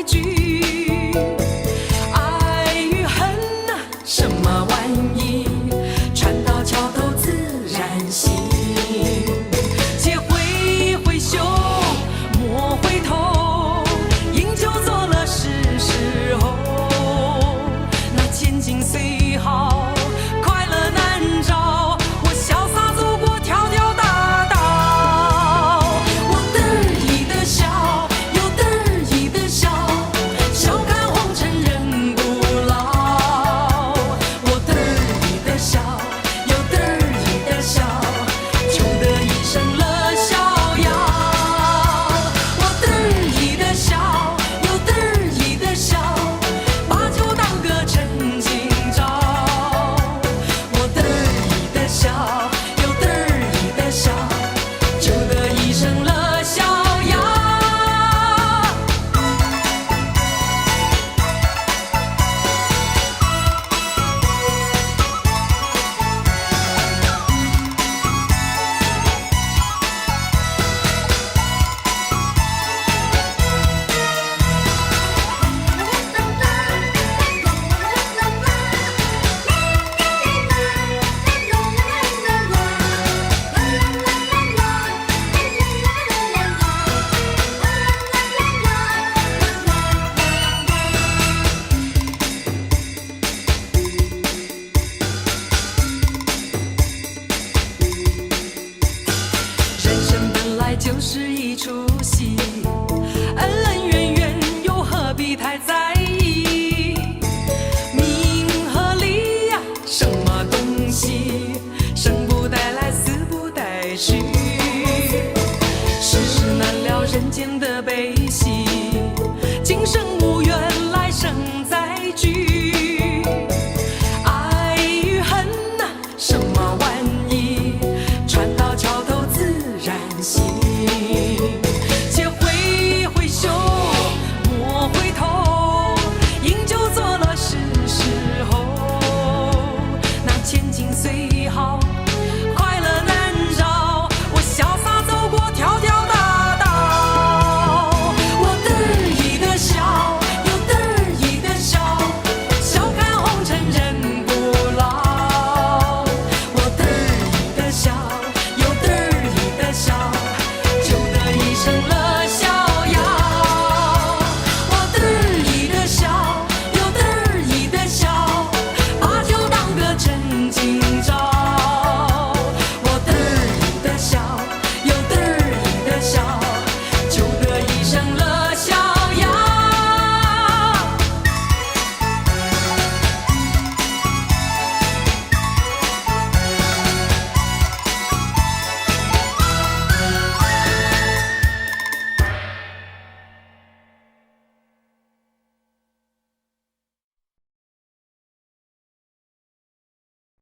句。爱与恨啊，什么玩意？船到桥头自然行。且挥挥袖，莫回头，饮酒作乐是时候。那千金虽好，快乐难找。我潇洒走过条条大道，我得意的笑，又得意的笑，笑看红尘人不老。我得意的笑，又得意的笑，求得一生乐逍遥。我得意的笑，又得意的笑，把酒当歌趁今朝。我得意的笑，又得意的笑，求得一生乐逍遥。人生本来就是一出戏，恩恩怨怨又何必太在意？名和利呀，什么东西？生不带来，死不带去。世事难料，人间的悲喜，今生无缘，来生